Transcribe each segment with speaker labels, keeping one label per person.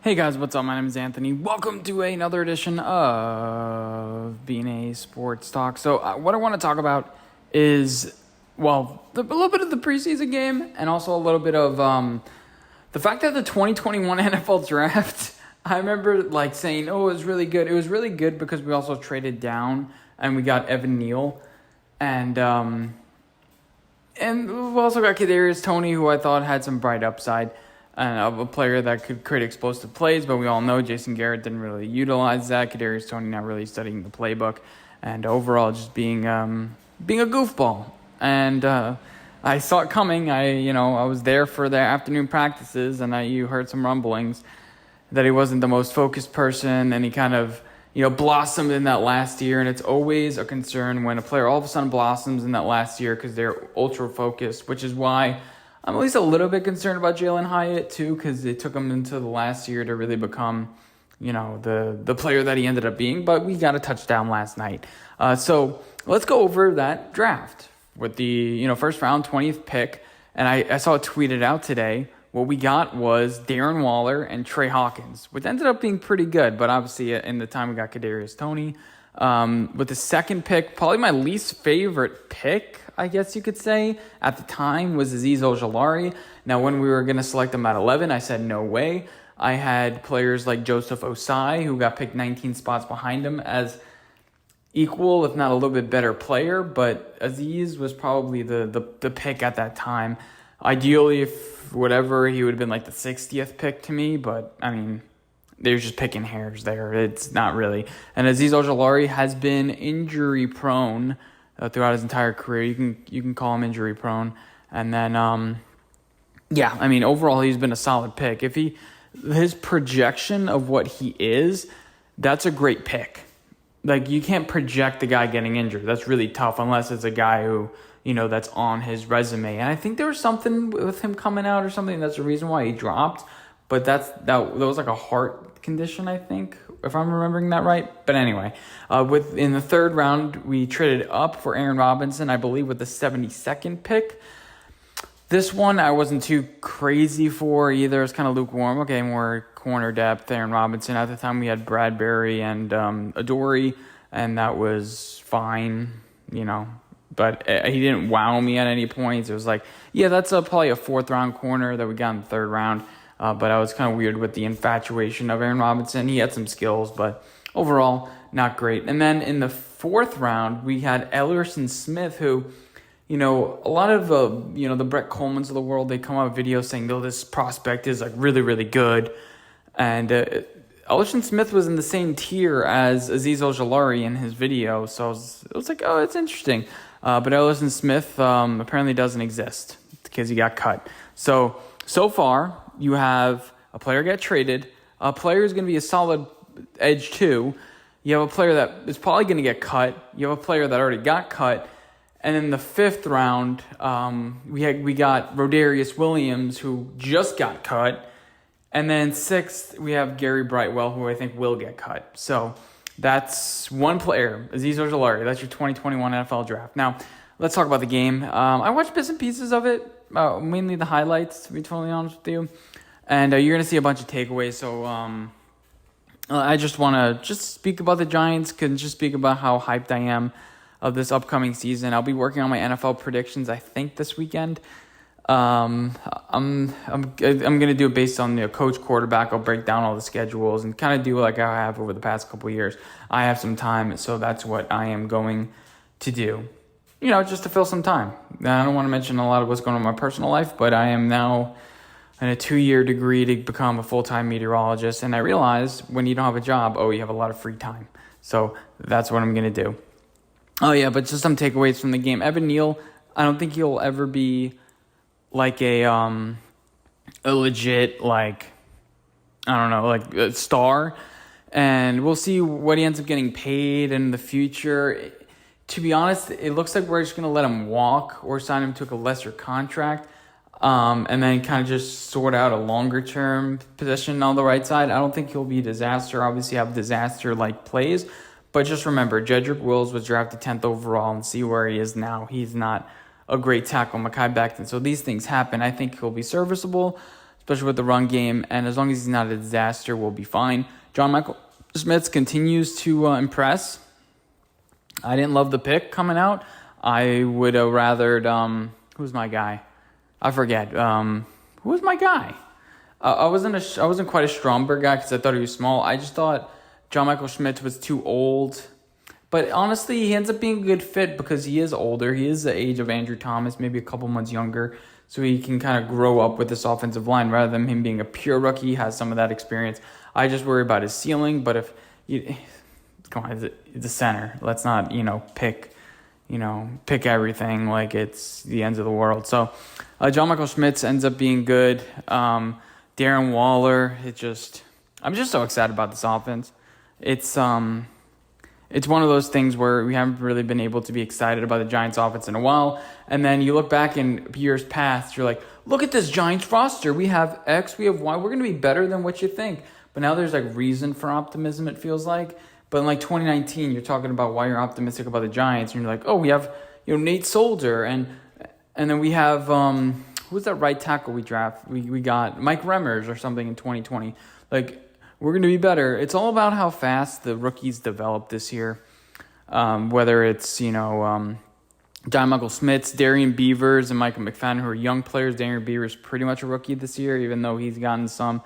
Speaker 1: Hey guys, what's up? My name is Anthony. Welcome to another edition of BNA Sports Talk. So, what I want to talk about is, a little bit of the preseason game and also a little bit of the fact that the 2021 NFL Draft, I remember saying, oh, it was really good. It was really good because we also traded down and we got Evan Neal and we also got Kadarius Toney, who I thought had some bright upside. And a player that could create explosive plays, but we all know Jason Garrett didn't really utilize that. Kadarius Toney not really studying the playbook, and overall just being a goofball. And I saw it coming. I was there for the afternoon practices, and you heard some rumblings that he wasn't the most focused person, and he kind of blossomed in that last year. And it's always a concern when a player all of a sudden blossoms in that last year because they're ultra focused, which is why I'm at least a little bit concerned about Jalen Hyatt too, because it took him into the last year to really become, the player that he ended up being. But we got a touchdown last night. So let's go over that draft with the first round 20th pick. And I saw it tweeted out today. What we got was Darren Waller and Trey Hawkins, which ended up being pretty good. But obviously, in the time we got Kadarius Toney. With the second pick, probably my least favorite pick, I guess you could say, at the time was Azeez Ojulari. Now, when we were going to select him at 11, I said no way. I had players like Joseph Osai, who got picked 19 spots behind him, as equal, if not a little bit better player. But Azeez was probably the pick at that time. Ideally, if whatever, he would have been like the 60th pick to me. But, I mean, they're just picking hairs there. It's not really. And Azeez Ojulari has been injury prone throughout his entire career. You can call him injury prone. And then, overall he's been a solid pick. If his projection of what he is, that's a great pick. You can't project the guy getting injured. That's really tough unless it's a guy who, that's on his resume. And I think there was something with him coming out or something. That's the reason why he dropped. But that was like a heart condition, I think, if I'm remembering that right. But anyway, in the third round, we traded up for Aaron Robinson, I believe, with the 72nd pick. This one I wasn't too crazy for either. It's kind of lukewarm. Okay, more corner depth. Aaron Robinson. At the time, we had Bradbury and Adoree', and that was fine, But he didn't wow me at any points. It was that's probably a fourth-round corner that we got in the third round. But I was kind of weird with the infatuation of Aaron Robinson. He had some skills, but overall, not great. And then in the fourth round, we had Elerson Smith, who, a lot of, the Brett Colemans of the world, they come out with videos saying, no, this prospect is really, really good. And Elerson Smith was in the same tier as Azeez Ojulari in his video. So it was like, oh, it's interesting. But Elerson Smith apparently doesn't exist because he got cut. So far, you have a player get traded. A player is going to be a solid edge too. You have a player that is probably going to get cut. You have a player that already got cut. And in the fifth round, we got Rodarius Williams, who just got cut. And then sixth, we have Gary Brightwell, who I think will get cut. So that's one player, Azeez Ojulari. That's your 2021 NFL Draft. Now, let's talk about the game. I watched bits and pieces of it. Mainly the highlights, to be totally honest with you. And you're going to see a bunch of takeaways. So I just want to speak about the Giants, can just speak about how hyped I am of this upcoming season. I'll be working on my NFL predictions, I think, this weekend. I'm going to do it based on the coach quarterback. I'll break down all the schedules and kind of do like I have over the past couple of years. I have some time, so that's what I am going to do. Just to fill some time. I don't want to mention a lot of what's going on in my personal life, but I am now in a 2-year degree to become a full-time meteorologist. And I realize when you don't have a job, you have a lot of free time. So that's what I'm going to do. Oh, yeah, but just some takeaways from the game. Evan Neal, I don't think he'll ever be like a legit, a star. And we'll see what he ends up getting paid in the future. To be honest, it looks like we're just going to let him walk or sign him to a lesser contract and then kind of just sort out a longer-term position on the right side. I don't think he'll be a disaster. Obviously, have disaster-like plays. But just remember, Jedrick Wills was drafted 10th overall and see where he is now. He's not a great tackle, Mekhi Becton. So these things happen. I think he'll be serviceable. especially with the run game. And as long as he's not a disaster, we'll be fine. John Michael Schmitz continues to impress. I didn't love the pick coming out. I would have rathered, who's my guy? I forget. Who was my guy? I wasn't quite a Stromberg guy because I thought he was small. I just thought John Michael Schmitz was too old. But honestly, he ends up being a good fit because he is older. He is the age of Andrew Thomas, maybe a couple months younger. So he can kind of grow up with this offensive line rather than him being a pure rookie. He has some of that experience. I just worry about his ceiling. But if you, come on, it's a center. Let's not, pick everything like it's the ends of the world. So John Michael Schmitz ends up being good. Darren Waller, I'm just so excited about this offense. It's one of those things where we haven't really been able to be excited about the Giants offense in a while. And then you look back in years past, you're like, look at this Giants roster. We have X, we have Y. We're going to be better than what you think. But now there's reason for optimism, it feels like. But in 2019, you're talking about why you're optimistic about the Giants. And you're like, oh, we have Nate Solder. And then we have, who's that right tackle we draft? We got Mike Remmers or something in 2020. We're going to be better. It's all about how fast the rookies develop this year. Whether it's, John Michael Schmitz, Darian Beavers, and Michael McFadden, who are young players. Darian Beavers pretty much a rookie this year, even though he's gotten some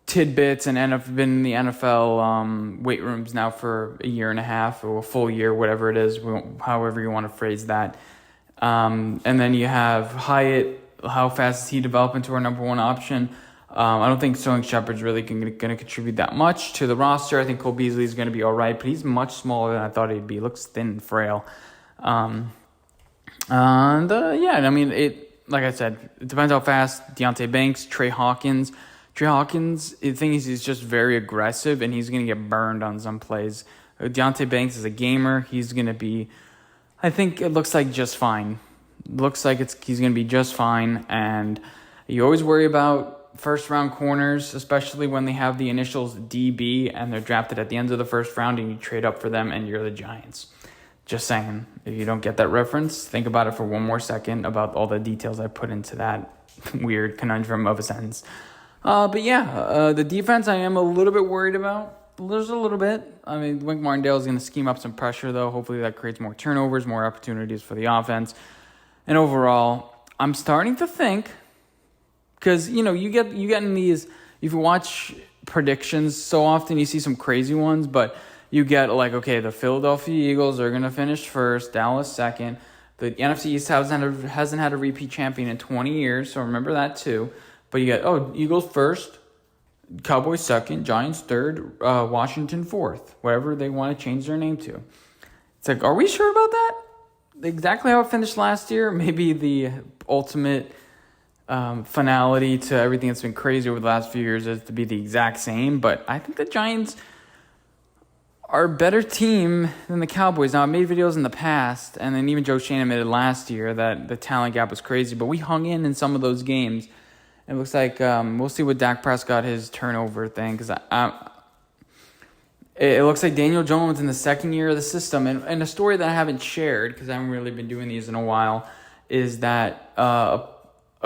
Speaker 1: tidbits and been in the NFL weight rooms now for a year and a half or a full year, whatever it is, however you want to phrase that. And then you have Hyatt. How fast is he develop into our number one option? I don't think Sterling Shepard's really going to contribute that much to the roster. I think Cole Beasley is going to be all right, but he's much smaller than I thought he'd be. He looks thin and frail. Like I said, it depends how fast. Deonte Banks, Trey Hawkins, the thing is he's just very aggressive, and he's going to get burned on some plays. Deonte Banks is a gamer. He's going to be, I think it looks like just fine. Looks like he's going to be just fine, and you always worry about first-round corners, especially when they have the initials DB and they're drafted at the end of the first round and you trade up for them and you're the Giants. Just saying, if you don't get that reference, think about it for one more second about all the details I put into that weird conundrum of a sentence. The defense I am a little bit worried about. There's a little bit. I mean, Wink Martindale is going to scheme up some pressure, though. Hopefully that creates more turnovers, more opportunities for the offense. And overall, I'm starting to think, because, you get in these, if you watch predictions so often, you see some crazy ones, but you get the Philadelphia Eagles are going to finish first, Dallas second. The NFC East hasn't had a repeat champion in 20 years, so remember that too. But you get, Eagles first, Cowboys second, Giants third, Washington fourth, whatever they want to change their name to. It's are we sure about that? Exactly how it finished last year? Maybe the ultimate finality to everything that's been crazy over the last few years is to be the exact same. But I think the Giants are a better team than the Cowboys. Now, I made videos in the past, and then even Joe Shane admitted last year that the talent gap was crazy. But we hung in some of those games. It looks like we'll see what Dak Prescott, his turnover thing, because it looks like Daniel Jones in the second year of the system. And a story that I haven't shared, because I haven't really been doing these in a while, is that a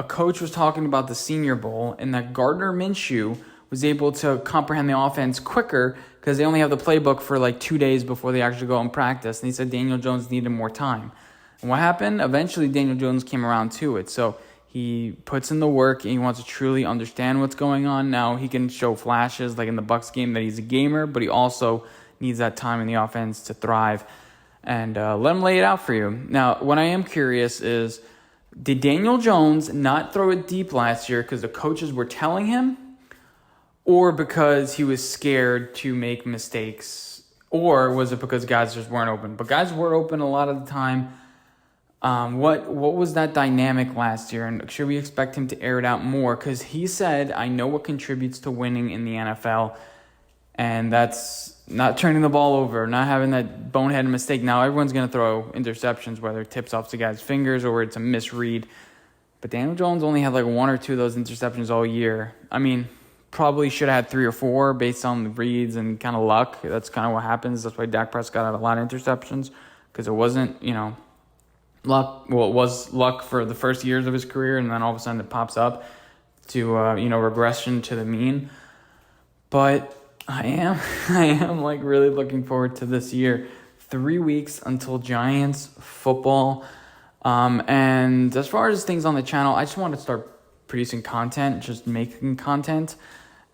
Speaker 1: coach was talking about the Senior Bowl and that Gardner Minshew was able to comprehend the offense quicker because they only have the playbook for 2 days before they actually go and practice. And he said Daniel Jones needed more time. And what happened? Eventually, Daniel Jones came around to it. So he puts in the work and he wants to truly understand what's going on. Now he can show flashes like in the Bucs game that he's a gamer, but he also needs that time in the offense to thrive. And let him lay it out for you. Now, what I am curious is, did Daniel Jones not throw it deep last year because the coaches were telling him, or because he was scared to make mistakes, or was it because guys just weren't open? But guys were open a lot of the time. What was that dynamic last year, and should we expect him to air it out more? Because he said, I know what contributes to winning in the NFL, and that's not turning the ball over, not having that boneheaded mistake. Now, everyone's going to throw interceptions, whether it tips off the guy's fingers or it's a misread. But Daniel Jones only had one or two of those interceptions all year. I mean, probably should have had 3 or 4 based on the reads and kind of luck. That's kind of what happens. That's why Dak Prescott had a lot of interceptions, because it wasn't, luck. Well, it was luck for the first years of his career, and then all of a sudden it pops up. regression to the mean. But I am like really looking forward to this year. 3 weeks until Giants football. And as far as things on the channel, I just want to start producing content, just making content.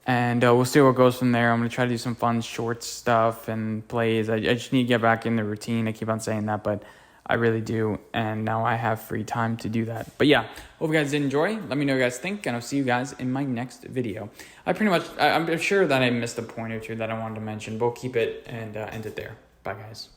Speaker 1: And we'll see what goes from there. I'm going to try to do some fun short stuff and plays. I just need to get back in the routine. I keep on saying that, but I really do. And now I have free time to do that. But yeah, hope you guys did enjoy. Let me know what you guys think, and I'll see you guys in my next video. I'm sure that I missed a point or two that I wanted to mention, but we'll keep it and end it there. Bye, guys.